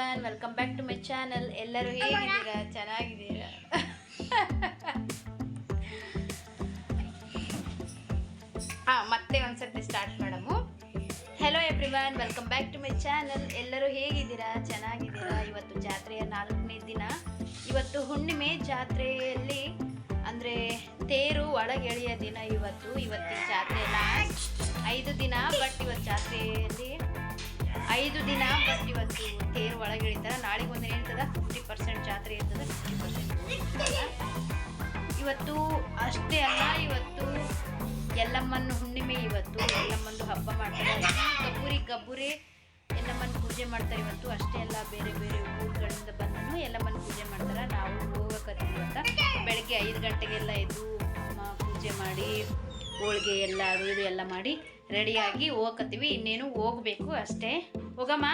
Everyone, welcome back to my channel. ಎಲ್ಲರೂ ಹೇಗಿದ್ದೀರಾ? ಚೆನ್ನಾಗಿದ್ದೀರಾ? ಮತ್ತೆ ಒಂದ್ಸರ್ತಿ ಸ್ಟಾರ್ಟ್ ಮಾಡಮು. Hello everyone, welcome back to my channel. ಎಲ್ಲರೂ ಹೇಗಿದ್ದೀರಾ? ಚೆನ್ನಾಗಿದ್ದೀರಾ? ಇವತ್ತು ಜಾತ್ರೆಯ 4ನೇ ದಿನ. ಇವತ್ತು ಹುಣ್ಣಿಮೆ. ಜಾತ್ರೆಯಲ್ಲಿ ಅಂದರೆ ತೇರು ಒಳಗೆಳೆಯ ದಿನ. ಇವತ್ತಿನ ಜಾತ್ರೆ ಲಾಸ್ಟ್ 5 ದಿನ. ಬಟ್ ಇವತ್ತು ಜಾತ್ರೆಯಲ್ಲಿ 5 ದಿನ. ಬಟ್ ಇವತ್ತು ತೇರು ಒಳಗಿಳಿತಾರೆ. ನಾಳೆಗೆ ಒಂದು ಹೇಳ್ತದ 50% ಜಾತ್ರೆ ಇರ್ತದೆ, 50% ಇವತ್ತು ಅಷ್ಟೇ ಅಲ್ಲ, ಇವತ್ತು ಎಲ್ಲಮ್ಮನ ಹುಣ್ಣಿಮೆ. ಇವತ್ತು ಎಲ್ಲಮ್ಮಂದು ಹಬ್ಬ ಮಾಡ್ತಾರೆ. ಗಬ್ಬುರಿ ಎಲ್ಲಮ್ಮನ ಪೂಜೆ ಮಾಡ್ತಾರೆ ಇವತ್ತು. ಅಷ್ಟೇ ಅಲ್ಲ, ಬೇರೆ ಬೇರೆ ಊರುಗಳಿಂದ ಬಂದು ಎಲ್ಲಮ್ಮನ ಪೂಜೆ ಮಾಡ್ತಾರೆ. ನಾವು ಹೋಗಕತ್ತೀವಿ ಅಂತ ಬೆಳಗ್ಗೆ 5 ಗಂಟೆಗೆಲ್ಲ ಎದ್ದು ಪೂಜೆ ಮಾಡಿ ಹೋಳಿಗೆ ಎಲ್ಲ ಅದು ಇದು ಎಲ್ಲ ಮಾಡಿ ರೆಡಿಯಾಗಿ ಹೋಗಕತ್ತೀವಿ. ಇನ್ನೇನು ಹೋಗ್ಬೇಕು ಅಷ್ಟೇ. ಹೋಗಮ್ಮ,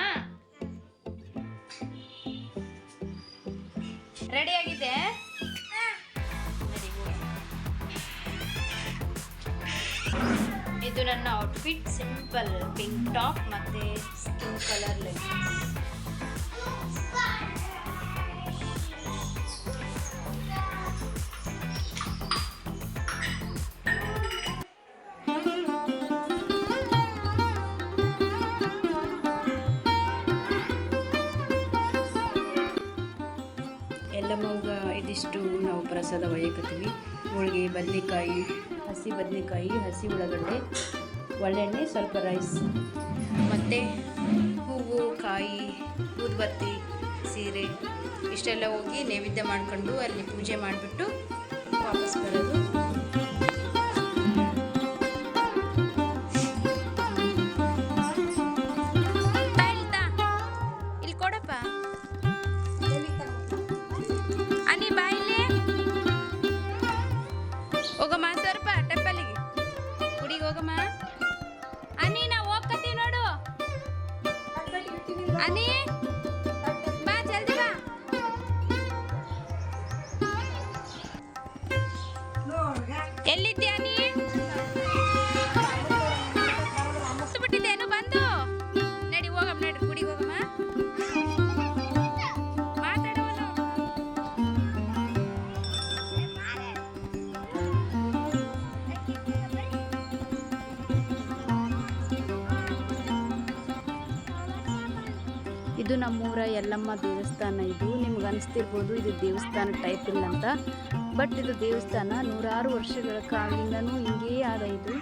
ರೆಡಿಯಾಗಿದೆ. ಇದು ನನ್ನ ಔಟ್ಫಿಟ್. ಸಿಂಪಲ್ ಪಿಂಕ್ ಟಾಪ್ ಮತ್ತು ಸ್ಕಿನ್ ಕಲರ್ ಲೆಗ್ಗಿನ್ಸ್. ಎಲ್ಲಮ್ಮಗ ಇದಿಷ್ಟು ನಾವು ಪ್ರಸಾದ ಒಯ್ಯಕತ್ತೀವಿ. ಹೋಳಿಗೆ, ಬದನೆಕಾಯಿ, ಹಸಿ ಬದನೆಕಾಯಿ, ಹಸಿ ಉಳ್ಳಾಗಡ್ಡೆ, ಒಳ್ಳೆಣ್ಣೆ, ಸ್ವಲ್ಪ ರೈಸ್ ಮತ್ತು ಹೂವು, ಕಾಯಿ, ಊದುಬತ್ತಿ, ಸೀರೆ ಇಷ್ಟೆಲ್ಲ ಹೋಗಿ ನೈವೇದ್ಯ ಮಾಡ್ಕೊಂಡು ಅಲ್ಲಿ ಪೂಜೆ ಮಾಡಿಬಿಟ್ಟು ವಾಪಸ್ ಬರೋದು. ಇಲ್ಲಿ ಕೊಡಪ್ಪ. ಹೋಗಮ್ಮ, ಸ್ವಲ್ಪ ಟೆಂಪಲಿಗೆ ಗುಡಿಗೆ ಹೋಗಮ್ಮ. ಅನಿ, ನಾವು ಹೋಗ್ಕತ್ತೀವಿ ನೋಡು. ಅನಿ, ಬಾ, ಜಲ್ದಿ ಬಾ. ಎಲ್ಲಿದ್ದೆ ಅನಿ? ಬಿಟ್ಟಿದ್ದೇನು ಬಂದು? ನಡಿ ಹೋಗಮ್ಮ, ನಡಿ ಗುಡಿಗೆ ಹೋಗಮ್ಮ. ಇದು ನಮ್ಮೂರ ಎಲ್ಲಮ್ಮ ದೇವಸ್ಥಾನ. ಇದು ನಿಮ್ಗೆ ಅನಿಸ್ತಿರ್ಬೋದು ಇದು ದೇವಸ್ಥಾನ ಟೈಪ್ ಇಲ್ಲ ಅಂತ. ಬಟ್ ಇದು ದೇವಸ್ಥಾನ 100 ವರ್ಷಗಳ ಕಾಲದಿಂದನೂ ಹಿಂಗೇ ಆದ. ಇದು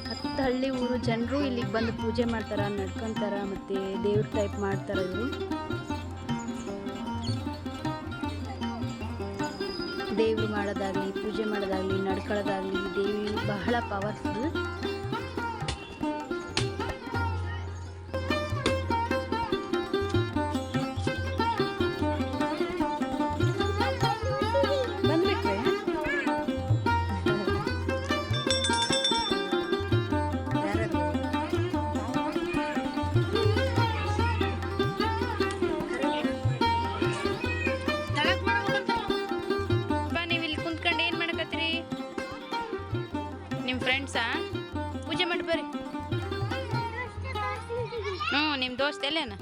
10 ಹಳ್ಳಿ ಊರು ಜನರು ಇಲ್ಲಿಗೆ ಬಂದು ಪೂಜೆ ಮಾಡ್ತಾರೆ, ನಡ್ಕೊತಾರೆ, ಮತ್ತು ದೇವ್ರ ಟೈಪ್ ಮಾಡ್ತಾರೆ. ಇವರು ದೇವ್ರು ಮಾಡೋದಾಗಲಿ, ಪೂಜೆ ಮಾಡೋದಾಗಲಿ, ನಡ್ಕೊಳ್ಳೋದಾಗಲಿ, ದೇವಿ ಬಹಳ ಪವರ್ಫುಲ್. ನಿಮ್ಮ ಫ್ರೆಂಡ್ಸಾ? ಪೂಜೆ ಮಾಡಿ ಬರ್ರಿ. ನಿಮ್ಮ ದೋಸ್ತ ಎಲ್ಲೇನ?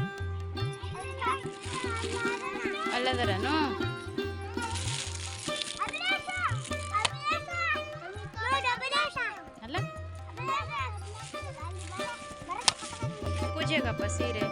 ಅಲ್ಲದರನು? ಅಲ್ಲ, ಪೂಜೆಗಪ್ಪ ಸೀರೆ.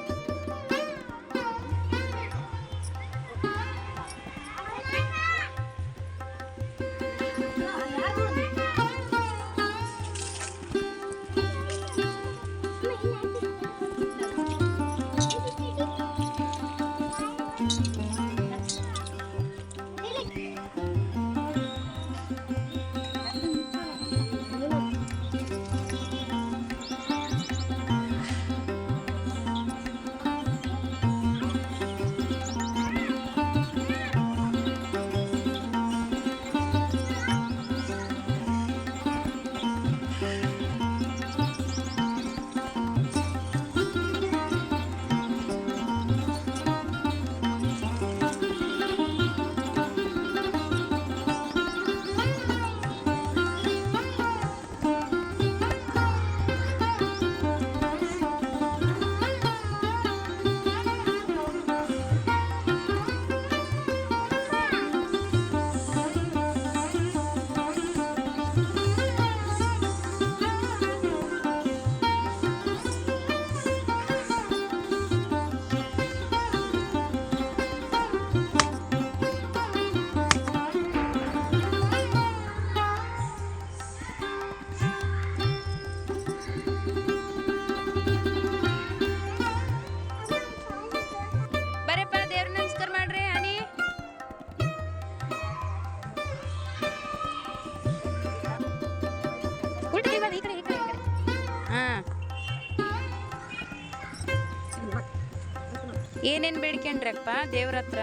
ಏನೇನು ಬೇಡ್ಕೊಂಡ್ರಪ್ಪ ದೇವ್ರ ಹತ್ರ?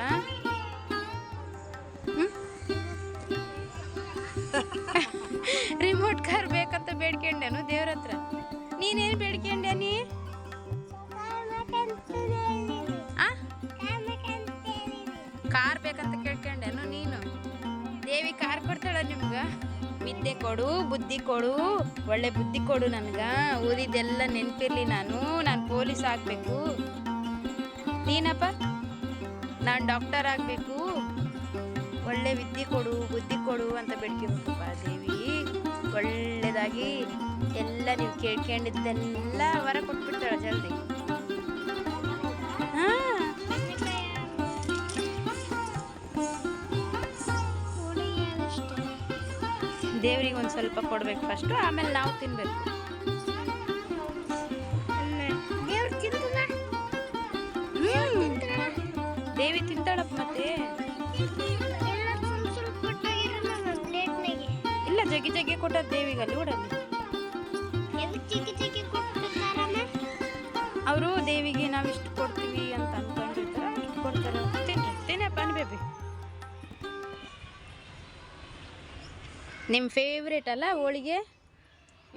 ರಿಮೋಟ್ ಕಾರ್ ಬೇಕಂತ ಬೇಡ್ಕೊಂಡೇನು ದೇವ್ರ ಹತ್ರ? ನೀನೇನು ಬೇಡ್ಕೊಂಡೆ ನೀ? ಕಾರ್ ಬೇಕಂತ ಕೇಳ್ಕೊಂಡೇನು ನೀನು? ದೇವಿ ಕಾರ್ ಕೊಡ್ತಾಳ ನಿಮ್ಗೆ? ವಿದ್ಯೆ ಕೊಡು, ಬುದ್ಧಿ ಕೊಡು, ಒಳ್ಳೆ ಬುದ್ಧಿ ಕೊಡು ನನಗೆ. ಓದಿದ್ದೆಲ್ಲ ನೆನಪಿರ್ಲಿ. ನಾನು ಪೊಲೀಸ್ ಆಗಬೇಕು. ನೀನಪ್ಪ? ನಾನು ಡಾಕ್ಟರ್ ಆಗಬೇಕು. ಒಳ್ಳೆ ವಿದ್ಯೆ ಕೊಡು, ಬುದ್ಧಿ ಕೊಡು ಅಂತ ಬೇಡ್ಕೊಬೇಕಪ್ಪ ದೇವಿ. ಒಳ್ಳೆಯದಾಗಿ ಎಲ್ಲ ನೀವು ಕೇಳ್ಕೊಂಡಿದ್ದೆಲ್ಲ ವರ ಕೊಟ್ಬಿಡ್ತಾಳೆ ಜಲ್ದಿ. ದೇವ್ರಿಗೆ ಒಂದು ಸ್ವಲ್ಪ ಕೊಡ್ಬೇಕು ಫಸ್ಟು, ಆಮೇಲೆ ನಾವು ತಿನ್ಬೇಕು. ದೇವಿ ತಿಂತಾಳಪ್ಪ ಮತ್ತೆ. ಇಲ್ಲ, ಜಗ್ಗಿ ಜಗ್ಗಿ ಕೊಟ್ಟ ದೇವಿಗೆ ಅಲ್ಲಿ ನೋಡಲ್ಲಿ. ಅವರು ದೇವಿಗೆ ನಾವಿಷ್ಟು ಕೊಡ್ತೀವಿ ಅಂತ ಅನ್ಕೊಂಡಿರ್ತಾರೆ, ಇಷ್ಟು ಕೊಡ್ತಾರೆ. ತಿನ್ನಪ್ಪ ಅನ್ಬೇಬಿ. ನಿಮ್ಮ ಫೇವ್ರೇಟ್ ಅಲ್ಲ ಹೋಳಿಗೆ?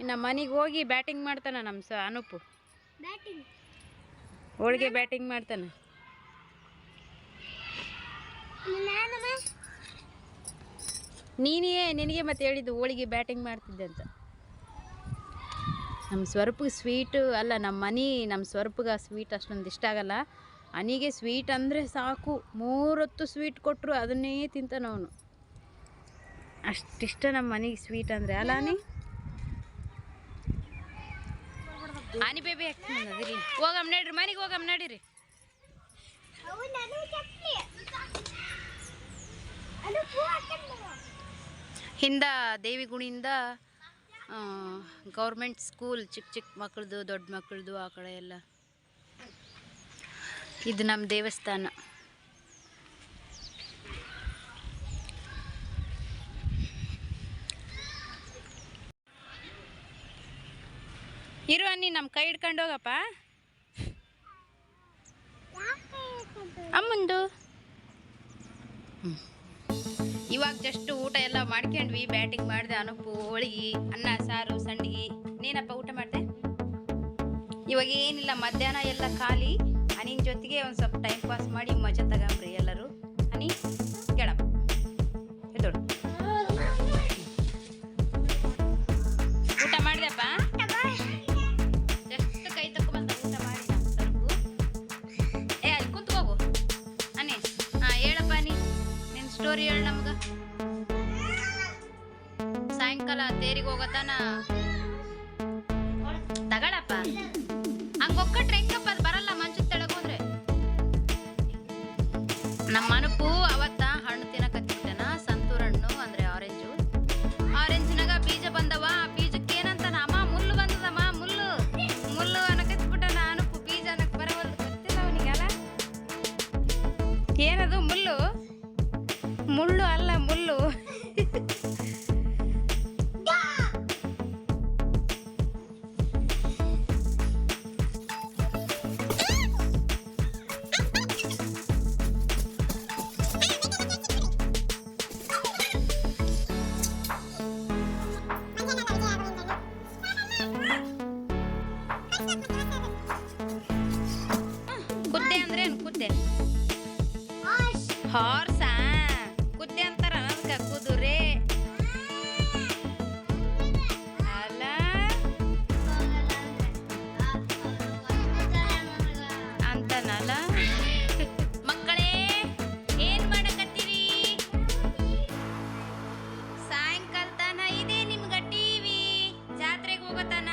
ಇನ್ನು ಮನೆಗೆ ಹೋಗಿ ಬ್ಯಾಟಿಂಗ್ ಮಾಡ್ತಾನೆ ನಮ್ಮ ಅನೂಪು. ಹೋಳಿಗೆ ಬ್ಯಾಟಿಂಗ್ ಮಾಡ್ತಾನೆ. ನಿನಗೆ ಮತ್ತೆ ಹೇಳಿದ್ದು ಹೋಳಿಗೆ ಬ್ಯಾಟಿಂಗ್ ಮಾಡ್ತಿದ್ದೆ ಅಂತ. ನಮ್ಮ ಸ್ವರೂಪಿಗೆ ಸ್ವೀಟು ಅಲ್ಲ, ನಮ್ಮ ಸ್ವರೂಪಿಗೆ ಸ್ವೀಟ್ ಅಷ್ಟೊಂದು ಇಷ್ಟ ಆಗಲ್ಲ. ಅನಿಗೆ ಸ್ವೀಟ್ ಅಂದರೆ ಸಾಕು, 3 ಹೊತ್ತು ಸ್ವೀಟ್ ಕೊಟ್ಟರು ಅದನ್ನೇ ತಿಂತಾನೆ ಅವನು. ಅಷ್ಟಿಷ್ಟ ನಮ್ಮ ಮನೆಗೆ ಸ್ವೀಟ್ ಅಂದರೆ ಅಲ್ಲ ಆನಿ? ಆನಿ ಬೇಬಿ ಹಾಕ್ತೀನಿ. ಹೋಗಮ್ಮ ನಡ್ರಿ, ಮನೆಗೆ ಹೋಗಮ್ಮ ನಡೀರಿ. ಹಿಂದ ದೇವಿ ಗುಣಿಯಿಂದ ಗೌರ್ಮೆಂಟ್ ಸ್ಕೂಲ್, ಚಿಕ್ಕ ಮಕ್ಕಳದು, ದೊಡ್ಡ ಮಕ್ಕಳದು, ಆ ಕಡೆ ಎಲ್ಲ. ಇದು ನಮ್ಮ ದೇವಸ್ಥಾನ. ಇರು ಅನ್ನಿ, ನಮ್ಮ ಕೈ ಹಿಡ್ಕೊಂಡು ಹೋಗಪ್ಪ. ಅಮ್ಮಂದು ಇವಾಗ ಜಸ್ಟ್ ಊಟ ಎಲ್ಲ ಮಾಡ್ಕೊಂಡ್ವಿ. ಬ್ಯಾಟಿಂಗ್ ಮಾಡಿದೆ. ಅನುಪ್ಪು ಹೋಳಿಗೆ, ಅನ್ನ, ಸಾರು, ಸಂಡಿಗೆ. ನೀನಪ್ಪ ಊಟ ಮಾಡಿದೆ? ಇವಾಗ ಏನಿಲ್ಲ, ಮಧ್ಯಾಹ್ನ ಎಲ್ಲ ಖಾಲಿ. ಅನಿನ ಜೊತೆಗೆ ಒಂದು ಸ್ವಲ್ಪ ಟೈಮ್ ಪಾಸ್ ಮಾಡಿ ಮಜಾ ತಗೊಂಬ್ರಿ ಎಲ್ಲರೂ. ಅನಿ ಕೇಳಪ್ಪ, ಎದೋಡು. ಊಟ ಮಾಡಿದೆಪ್ಪ? ಜಸ್ಟ್ ಕೈ ತಕೊಂಬಂದ ಊಟ ಮಾಡಿ ಸ್ವಲ್ಪ. ಅಲ್ಲಿ ಕುಂತು ಹೋಗು ಅನಿ. ಹೇಳಪ್ಪ ನೀ ನಿನ್ನ ಸ್ಟೋರಿ ಹೇಳು ನಮ್ಗೆ. ಸಾಯಂಕಾಲ ತೇರಿಗೆ ಹೋಗತ್ತಾನ ತಗಳಪ್ಪ. ಹಂಗೆ ಒಕ್ಕಟ್ರೆ ಹೆಂಗಪ್ಪ, ಅದು ಬರಲ್ಲ ಮಂಚದ ತೆಳಗೆ ಹೋದ್ರೆ. ನಮ್ಮ ಅನುಪು ಅವತ್ತ ಹಣ್ಣು ತಿನ್ನಕತ್ತಿದ್ದಾನ, ಸಂತೂರ್ ಹಣ್ಣು ಅಂದರೆ ಆರೆಂಜು. ಆರೆಂಜಿನಾಗ ಬೀಜ ಬಂದವ. ಬೀಜಕ್ಕೆ ಏನಂತಾನ ಅಮ್ಮ, ಮುಳ್ಳು ಬಂದದಮ್ಮ, ಮುಳ್ಳು ಮುಳ್ಳು ಅನ್ನಕತ್ಬಿಟ್ಟನ. ಅನುಪು ಬೀಜ ಅನ್ನಕ್ಕೆ ಬರವಲ್ದು, ಗೊತ್ತಿಲ್ಲ ಅವನಿಗೆಲ್ಲ. ಏನದು ಮುಳ್ಳು? ಮುಳ್ಳು ಅಲ್ಲ, ಮುಳ್ಳು. ಕುದ್ದೆ ಅಂದ್ರೆ ಏನು? ಕುದ್ದೆ ಹಾರ್ಸಾ? ಕುದ್ದೆ ಅಂತಾರ ಅದಕ್ಕೆ. ಕುದುರೆ ಅಲ್ಲ ಅಂತನಲ್ಲ. ಮಕ್ಕಳೇ ಏನ್ ಮಾಡಕತ್ತೀರಿ? ಸಾಯಂಕಾಲ ತನ ಇದೆ ನಿಮ್ಗ ಟಿವಿ. ಜಾತ್ರೆಗೆ ಹೋಗತನ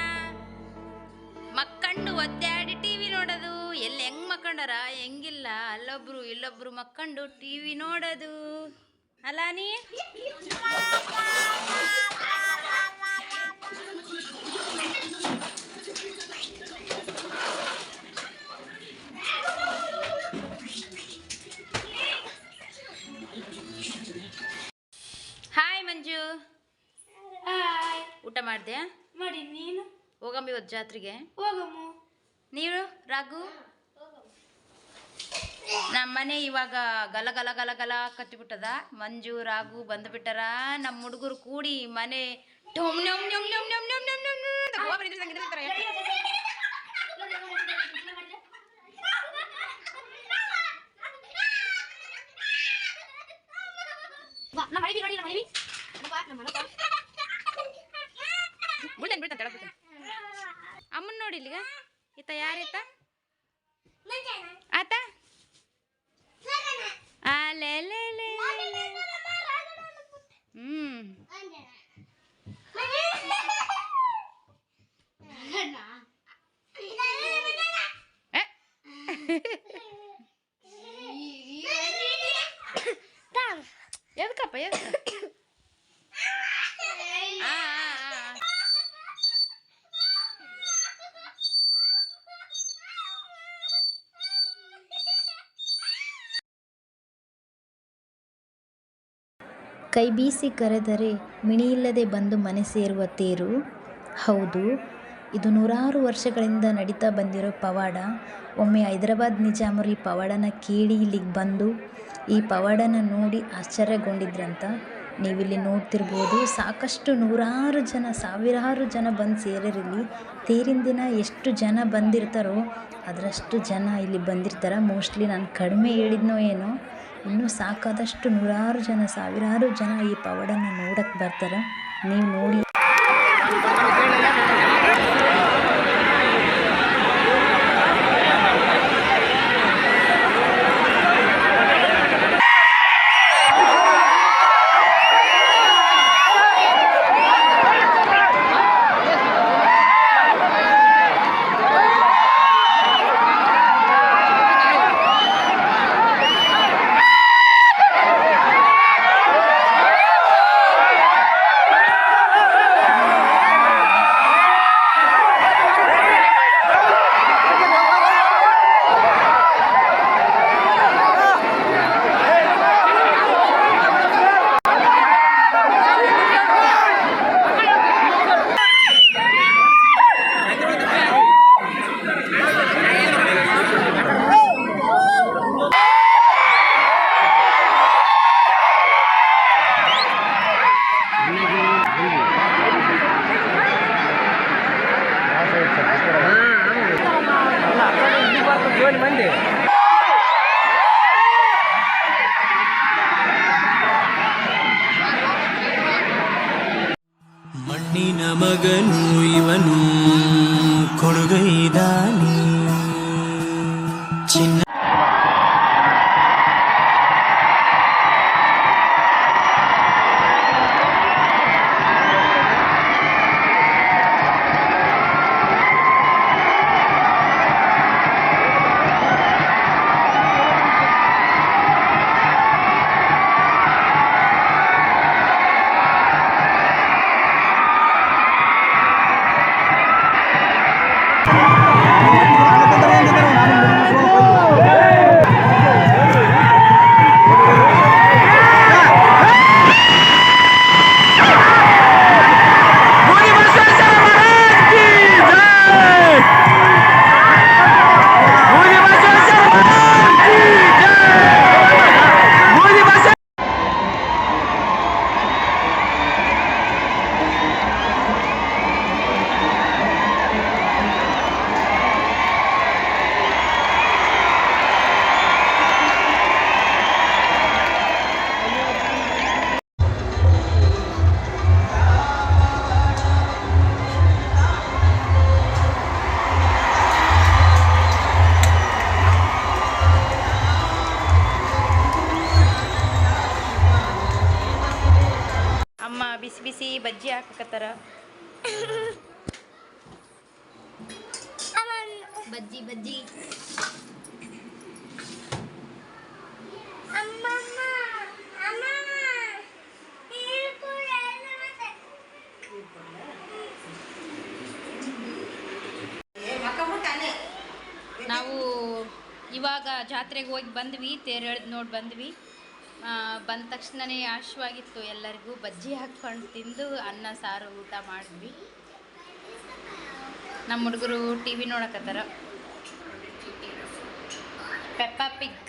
ಮಕ್ಕಂಡು ಒದ್ದಾಡಿ ಟಿವಿ ನೋಡೋದು. ಎಲ್ಲಿ ಹೆಂಗ್ ಮಕ್ಕಂಡಾರ, ಹೆಂಗಿಲ್ಲ, ಅಲ್ಲೊಬ್ರು ಇಲ್ಲೊಬ್ರು ಮಕ್ಕಂಡು ಟಿವಿ ನೋಡೋದು ಅಲ್ಲ ನೀ? ಹಾಯ್ ಮಂಜು. ಹಾಯ್. ಊಟ ಮಾಡಿದೆ? ಮಾಡಿ. ನೀನು? ಹೋಗಮ್ಮ ಇವತ್ತು ಜಾತ್ರೆಗೆ. ಹೋಗಮ್ಮ. ನೀವು ರಾಘು? ನಮ್ಮನೆ ಇವಾಗ ಗಲ ಗಲ ಗಲ ಗಲ ಕತ್ತಿಬಿಟ್ಟದ. ಮಂಜು ರಾಘು ಬಂದುಬಿಟ್ಟಾರ. ನಮ್ಮ ಹುಡುಗರು ಕೂಡಿ ಮನೆ ಟೊಮ್ ನಮ್ ನಮ್ ನಮ್ ನಮ್ ನಮ್ ನಮ್ ನಮ್ ಅಂತ ಗೋವಾ ಬರೀತಾರೆ, ಸಂಗೀತ ಹೇಳ್ತಾರೆ. ಅಮ್ಮನ್ ನೋಡಿ ಇಲ್ಲಿಗ ಈತ ಯಾರೀತ ಆತ ಎದಕ್ಕಪ್ಪ ಎದಕ್ಕ ಕೈ ಬೀಸಿ ಕರೆದರೆ ಮಿಣಿಯಿಲ್ಲದೆ ಬಂದು ಮನೆ ಸೇರುವ ತೇರು. ಹೌದು, ಇದು ನೂರಾರು ವರ್ಷಗಳಿಂದ ನಡೀತಾ ಬಂದಿರೋ ಪವಾಡ. ಒಮ್ಮೆ ಹೈದರಾಬಾದ್ ನಿಜಾಮರು ಈ ಪವಾಡನ ಕೇಳಿ ಇಲ್ಲಿಗೆ ಬಂದು ಈ ಪವಾಡನ ನೋಡಿ ಆಶ್ಚರ್ಯಗೊಂಡಿದ್ರಂತ. ನೀವಿಲ್ಲಿ ನೋಡ್ತಿರ್ಬೋದು, ಸಾಕಷ್ಟು ನೂರಾರು ಜನ, ಸಾವಿರಾರು ಜನ ಬಂದು ಸೇರಿರಲಿ. ತೇರಿನ ದಿನ ಎಷ್ಟು ಜನ ಬಂದಿರ್ತಾರೋ ಅದರಷ್ಟು ಜನ ಇಲ್ಲಿ ಬಂದಿರ್ತಾರೆ. ಮೋಸ್ಟ್ಲಿ ನಾನು ಕಡಿಮೆ ಹೇಳಿದ್ನೋ ಏನೋ, ಇನ್ನೂ ಸಾಕಾದಷ್ಟು ನೂರಾರು ಜನ, ಸಾವಿರಾರು ಜನ ಈ ಪವಾಡನ ನೋಡಕ್ಕೆ ಬರ್ತಾರೆ. ನೀವು ನೋಡಿ. ಮಣ್ಣಿನ ಮಗನು ಇವನು ಕೊಡುಗೈದಾನಿ ಚಿನ್ನ. ಬಿಸಿ ಬಿಸಿ ಬಜ್ಜಿ ಹಾಕಕತ್ತಾರ. ಬಜ್ಜಿ ಬಜ್ಜಿ ನಾವು ಇವಾಗ ಜಾತ್ರೆಗೆ ಹೋಗಿ ಬಂದ್ವಿ, ತೇರು ಎಳೆದು ನೋಡಿ ಬಂದ್ವಿ. ಬಂದ ತಕ್ಷಣವೇ ಆಶ್ವಾಗಿತ್ತು ಎಲ್ಲರಿಗೂ. ಬಜ್ಜಿ ಹಾಕ್ಕೊಂಡು ತಿಂದು ಅನ್ನ ಸಾರು ಊಟ ಮಾಡಿದ್ವಿ. ನಮ್ಮ ಹುಡುಗರು ಟಿ ವಿ ನೋಡಕತ್ತಾರ. ಪೆಪ್ಪಾ ಪಿಗ್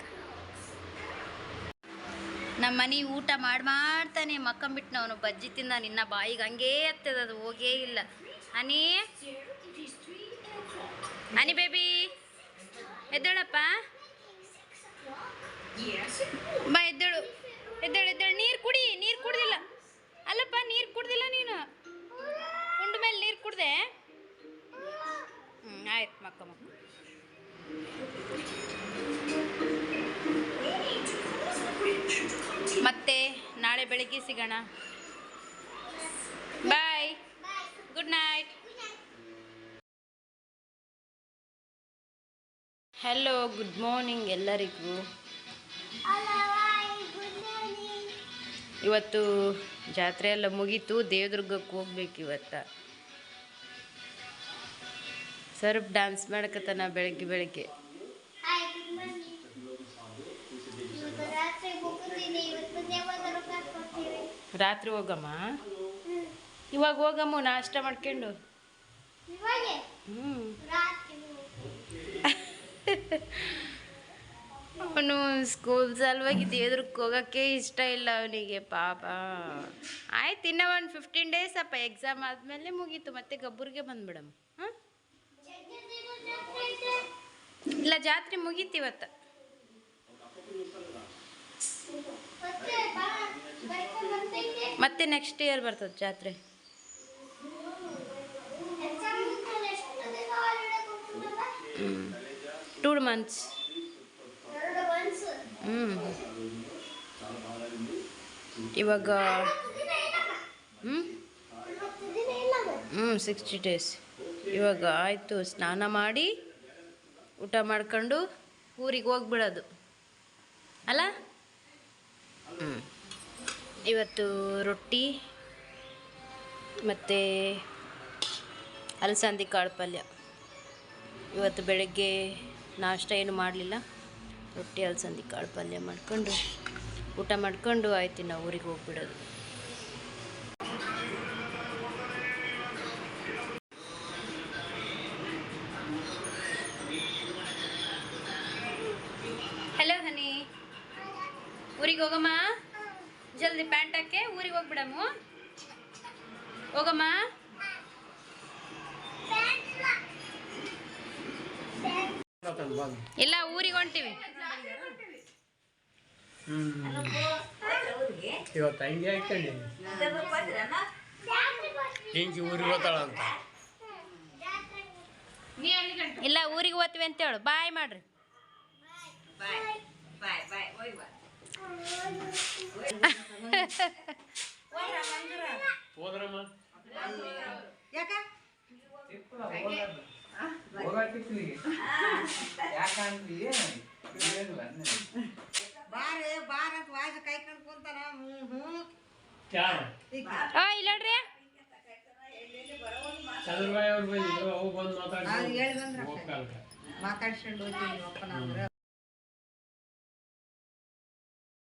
ನಮ್ಮ ಮನೆ ಊಟ ಮಾಡ್ತಾನೆ ಮಕ್ಕಂಬಿಟ್ಟು ಅವನು ಬಜ್ಜಿ ತಿಂದ ನಿನ್ನ ಬಾಯಿಗೆ ಹಂಗೇ ಹತ್ತದ ಅದು ಹೋಗೇ ಇಲ್ಲ. ಹನಿ ಹನಿ ಬೇಬಿ ಎದ್ದೇಳಪ್ಪ, ಬಾ ಎದ್ದೇಳು ಎದ್ದೇಳು ಎದ್ದೇಳು. ನೀರು ಕುಡ್ದಿಲ್ಲ ಅಲ್ಲಪ್ಪ, ನೀರು ಕುಡ್ದಿಲ್ಲ ನೀನು. ಉಂಡ ಮೇಲೆ ನೀರು ಕುಡ್ದೆ. ಆಯ್ತು ಮಕ್ಕ. ಮತ್ತೆ ನಾಳೆ ಬೆಳಿಗ್ಗೆ ಸಿಗೋಣ. Bye, good night. Hello, good morning ಎಲ್ಲರಿಗೂ. ಇವತ್ತು ಜಾತ್ರೆ ಎಲ್ಲ ಮುಗೀತು, ದೇವದುರ್ಗಕ್ಕೆ ಹೋಗ್ಬೇಕು ಇವತ್ತು. ಸ್ವಲ್ಪ ಡ್ಯಾನ್ಸ್ ಮಾಡಕತ್ತಾನ ಬೆಳಗ್ಗೆ. ರಾತ್ರಿ ಹೋಗಮ್ಮ, ಇವಾಗ ಹೋಗಮ್ಮ ನಾಷ್ಟ ಮಾಡ್ಕೊಂಡು. ಅವನು ಸ್ಕೂಲ್ ಸಲುವಾಗಿ ದೇವ್ರಿಗೆ ಹೋಗೋಕ್ಕೆ ಇಷ್ಟ ಇಲ್ಲ ಅವನಿಗೆ ಪಾಪ. ಆಯ್ತು, ಇನ್ನೂ ಒಂದು 15 days ಅಪ್ಪ, ಎಕ್ಸಾಮ್ ಆದಮೇಲೆ ಮುಗೀತು, ಮತ್ತೆ ಗಬ್ಬೂರಿಗೆ ಬಂದ್ಬಿಡಮ್ಮ. ಹಾಂ, ಇಲ್ಲ ಜಾತ್ರೆ ಮುಗೀತು ಇವತ್ತು. ಮತ್ತೆ ನೆಕ್ಸ್ಟ್ ಇಯರ್ ಬರ್ತದೆ ಜಾತ್ರೆ. 2 months. ಇವಾಗ 60 days. ಇವಾಗ ಆಯಿತು, ಸ್ನಾನ ಮಾಡಿ ಊಟ ಮಾಡ್ಕೊಂಡು ಊರಿಗೆ ಹೋಗ್ಬಿಡೋದು ಅಲ್ಲ. ಇವತ್ತು ರೊಟ್ಟಿ ಮತ್ತು ಅಲಸಂದಿ ಕಾಳು ಪಲ್ಯ. ಇವತ್ತು ಬೆಳಗ್ಗೆ ನಾಷ್ಟ ಏನು ಮಾಡಲಿಲ್ಲ, ರೊಟ್ಟಿ ಅಲಸಂದಿ ಕಾಳು ಪಲ್ಯ ಮಾಡ್ಕೊಂಡು ಊಟ ಮಾಡ್ಕೊಂಡು ಆಯ್ತು ನಾವು ಊರಿಗೆ ಹೋಗ್ಬಿಡೋದು. ಹಲೋ ಹನಿ, ಊರಿಗೆ ಹೋಗಮ್ಮ, ಜಲ್ದಿ ಪ್ಯಾಂಟ್ ಹಾಕಿ ಊರಿಗೆ ಹೋಗ್ಬಿಡಮ್ಮ. ಹೋಗಮ್ಮ. ಇಲ್ಲ, ಊರಿಗೆ ಹೊಂಟಿವಿ. ಇವತ್ತು ಹಂಗೆ ಹಾಕೊಂಡಿ ಹಿಂಗೆ ಊರಿಗೆ ಹೋಗ್ತಾಳಂತ. ಇಲ್ಲ, ಊರಿಗೆ ಹೋಗ್ತೀವಿ ಅಂತ ಹೇಳು. ಬಾಯ್ ಮಾಡ್ರಿ. ಹೋದ್ರಮ್ಮ ಇಲ್ಲಡ್ರಿ ಚಂದ್ರಬಾಯಿ ಅವ್ರು ಬಂದಿದ್ರು, ಅವು ಬಂದು ಮಾತಾಡ್ಕೊಂಡು ಮಾತಾಡ್ಸ್ಕೊಂಡು